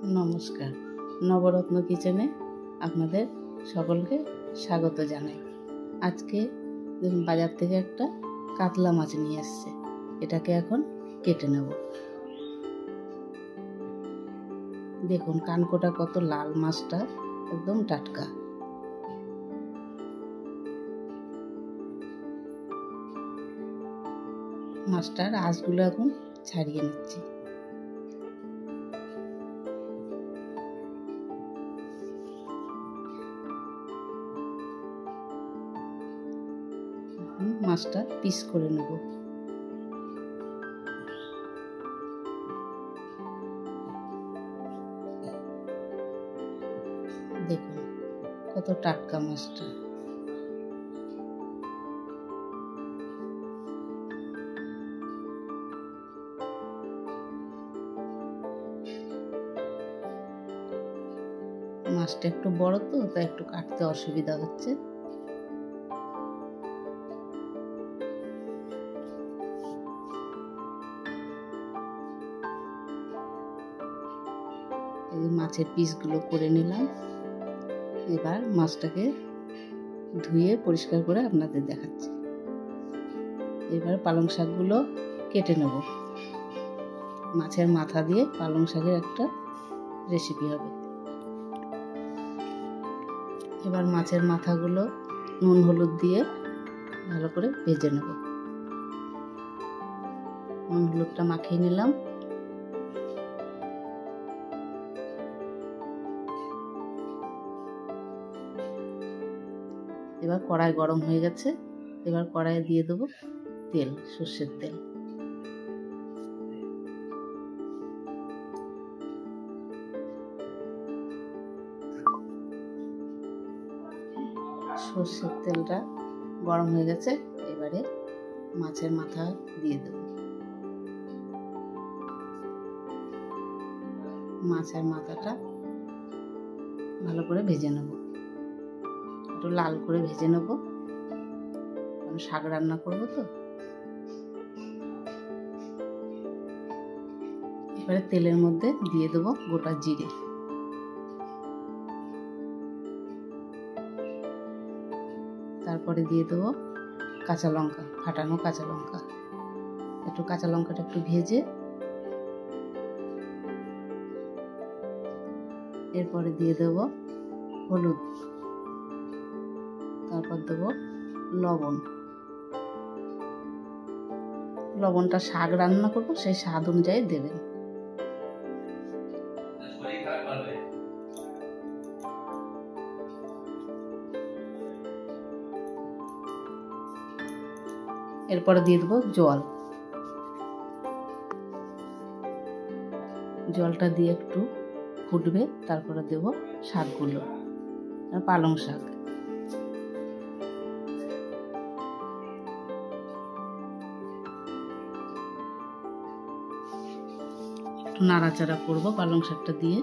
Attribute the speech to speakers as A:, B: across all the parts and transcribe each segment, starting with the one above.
A: নমস্কার, নবরত্ন কিচেনে আপনাদের সকলকে স্বাগত জানাই। আজকে বাজার থেকে একটা কাতলা মাছ নিয়ে এসেছে, এটাকে এখন কেটে নেব। দেখুন কানকোটা কত লাল, মাছটা একদম টাটকা। মাছটার আঁশগুলো এখন ছাড়িয়ে নিচ্ছি। মাছটা পিস করে নেব। দেখুন কত টাটকা মাছটা। মাছটা একটু বড় তো, তাই একটু কাটতে অসুবিধা হচ্ছে। এই মাছের পিসগুলো করে নিলাম। এবার মাছটাকে ধুয়ে পরিষ্কার করে আপনাদের দেখাচ্ছি। এবার পালং শাকগুলো কেটে নেব। মাছের মাথা দিয়ে পালং শাকের একটা রেসিপি হবে। এবার মাছের মাথাগুলো নুন হলুদ দিয়ে ভালো করে ভেজে নেব। নুন হলুদটা মাখিয়ে নিলাম। এবার কড়াই গরম হয়ে গেছে। এবার কড়াইয়ে দিয়ে দেবো তেল, সর্ষের তেল। সর্ষের তেলটা গরম হয়ে গেছে। এবারে মাছের মাথা দিয়ে দেব। মাছের মাথাটা ভালো করে ভেজে নেব, একটু লাল করে ভেজে নেব, কারণ শাক রান্না করবো তো। এবারে তেলের মধ্যে দিয়ে দেবো গোটা জিরে, তারপরে দিয়ে দেবো কাঁচা লঙ্কা, ফাটানো কাঁচা লঙ্কা। একটু কাঁচা লঙ্কাটা একটু ভেজে এরপরে দিয়ে দেবো হলুদ, তারপর দেবো লবণ। লবণটা শাক রান্না করবো, সেই স্বাদ অনুযায়ী দেবেন। এরপরে দিয়ে দেবো জল। জলটা দিয়ে একটু ফুটবে, তারপরে দেব শাকগুলো। পালং শাক একটু নাড়াচাড়া করব পালং শাকটা দিয়ে।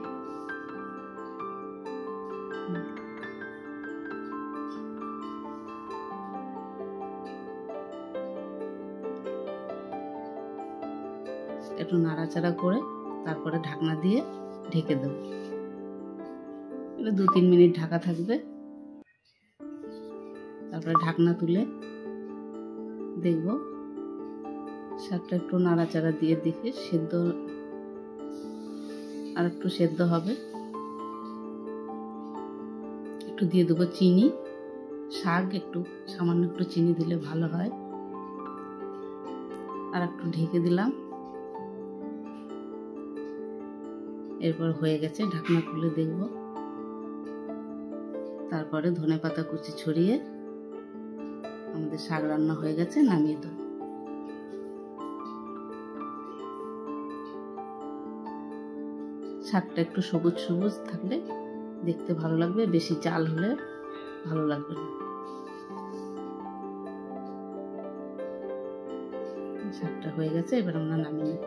A: একটু নাড়াচাড়া করে তারপরে ঢাকনা দিয়ে ঢেকে দেব। এটা 2-3 মিনিট ঢাকা থাকবে। তারপরে ঢাকনা তুলে দেখব শাকটা একটু নাড়াচাড়া দিয়ে দেখে সেদ্ধ, আর একটু সেদ্ধ হবে। একটু দিয়ে দেবো চিনি। শাক একটু সামান্য একটু চিনি দিলে ভালো হয়। আর একটু ঢেকে দিলাম। এরপর হয়ে গেছে, ঢাকনা খুলে দেখব। তারপরে ধনেপাতা কুচি ছড়িয়ে আমাদের শাক রান্না হয়ে গেছে, নামিয়ে দেব। শাকটা একটু সবুজ সবুজ থাকলে দেখতে ভালো লাগবে, বেশি জাল হলে ভালো লাগবে না। শাকটা হয়ে গেছে, এবার আমরা নামিয়ে নেব।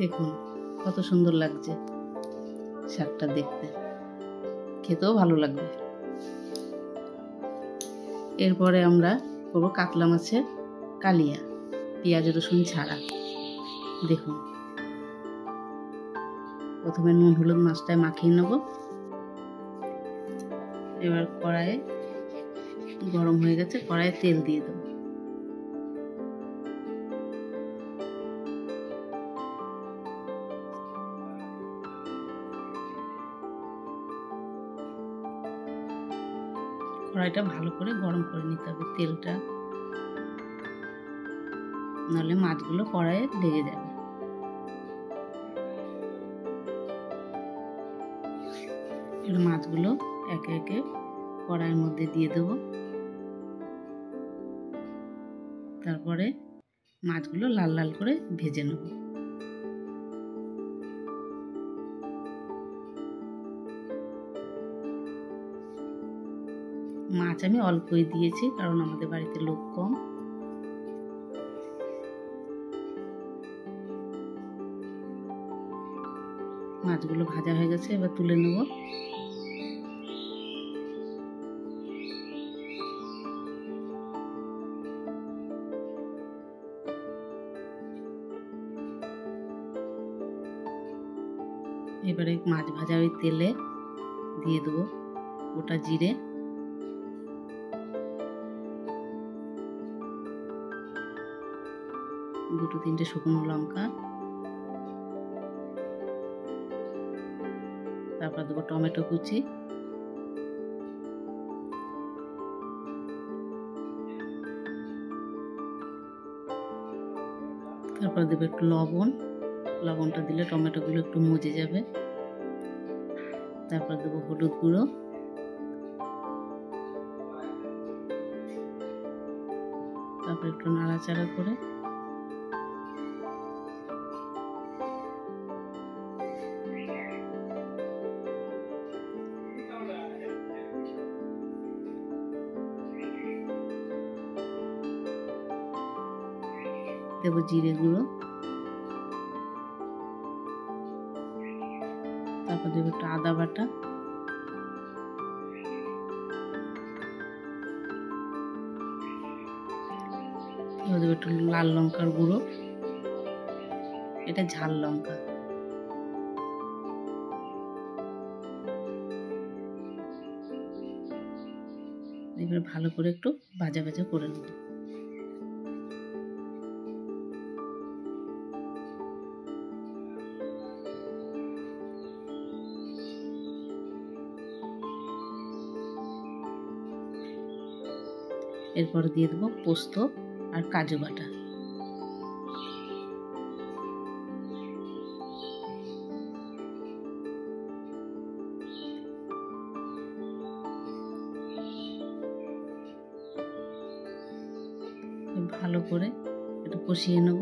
A: দেখুন কত সুন্দর লাগছে শাকটা দেখতে, খেতেও ভালো লাগবে। এরপরে আমরা করবো কাতলা মাছের কালিয়া, পেঁয়াজ রসুন ছাড়া। দেখুন, প্রথমে নুন হলুদ মাছটায় মাখিয়ে নেব। এবার কড়াইয়ে গরম হয়ে গেছে, কড়াইয়ে তেল দিয়ে দেবো। কড়াইটা ভালো করে গরম করে নিতে হবে তেলটা, নাহলে মাছগুলো কড়াইয়ে লেগে যাবে। এবার মাছগুলো একে একে কড়াইয়ের মধ্যে দিয়ে দেবো। তারপরে মাছগুলো লাল লাল করে ভেজে নেব। মাছ আমি অল্পই দিয়েছি, কারণ আমাদের বাড়িতে লোক কম। মাছগুলো ভাজা হয়ে গেছে, এবার তুলে নেব। এবারে মাছ ভাজা ওই তেলে দিয়ে দেবো গোটা জিরে, দুটো তিনটে শুকনো লঙ্কা, তারপর দেবো টমেটো কুচি, তারপর দেবো একটু লবণ। লবণটা দিলে টমেটোগুলো একটু মজে যাবে। তারপর দেবো হলুদ গুঁড়ো, তারপর একটু নাড়াচাড়া করে দেবো জিরে গুঁড়ো, তারপর দেবো একটু আদা বাটা, তারপর দেবো একটু লাল লঙ্কার গুঁড়ো, এটা ঝাল লঙ্কা। এবার ভালো করে একটু ভাজা ভাজা করে নেব। এরপর দিয়ে দেবো পোস্ত আর কাজু বাটা। ভালো করে একটু কষিয়ে নেব।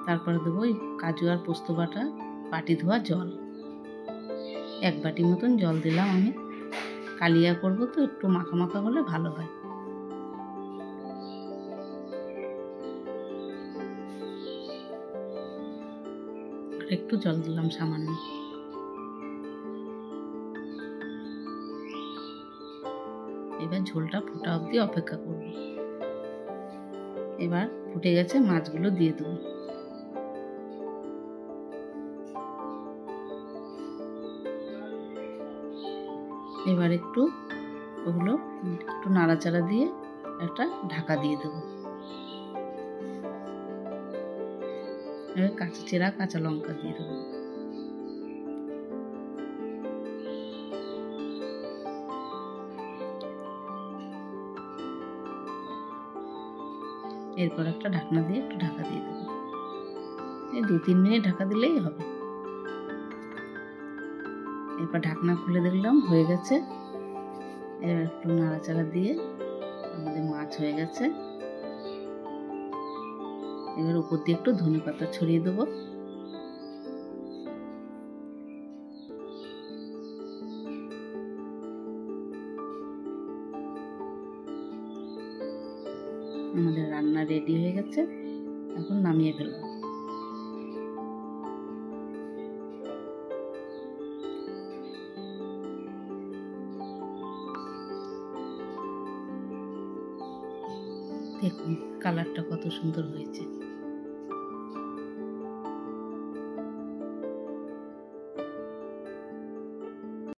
A: তারপরে দেবো ওই কাজু আর পোস্ত বাটা বাটি ধোয়া জল, 1 বাটি মতন জল দিলাম আমি। কালিয়া করব তো একটু মাখা মাখা হলে ভালো হয়। আর একটু জল দিলাম সামান্য। এবার ঝোলটা ফোটা অবধি অপেক্ষা করব। এবার ফুটে গেছে, মাছগুলো দিয়ে দেবো। এবার একটু ওগুলো একটু নাড়াচাড়া দিয়ে একটা ঢাকা দিয়ে দেবো। এবার চেরা কাঁচা লঙ্কা দিয়ে দেবো। এরপর একটা ঢাকনা দিয়ে একটু ঢাকা দিয়ে দেবো। এই 2-3 মিনিট ঢাকা দিলেই হবে। এরপর ঢাকনা খুলে দেখলাম হয়ে গেছে। এবার একটু নাড়াচাড়া দিয়ে আমাদের মাছ হয়ে গেছে। এবার উপর দিয়ে একটু ধনেপাতা ছড়িয়ে দেবো। আমাদের রান্না রেডি হয়ে গেছে, এখন নামিয়ে ফেলবো। দেখুন কালারটা কত সুন্দর হয়েছে।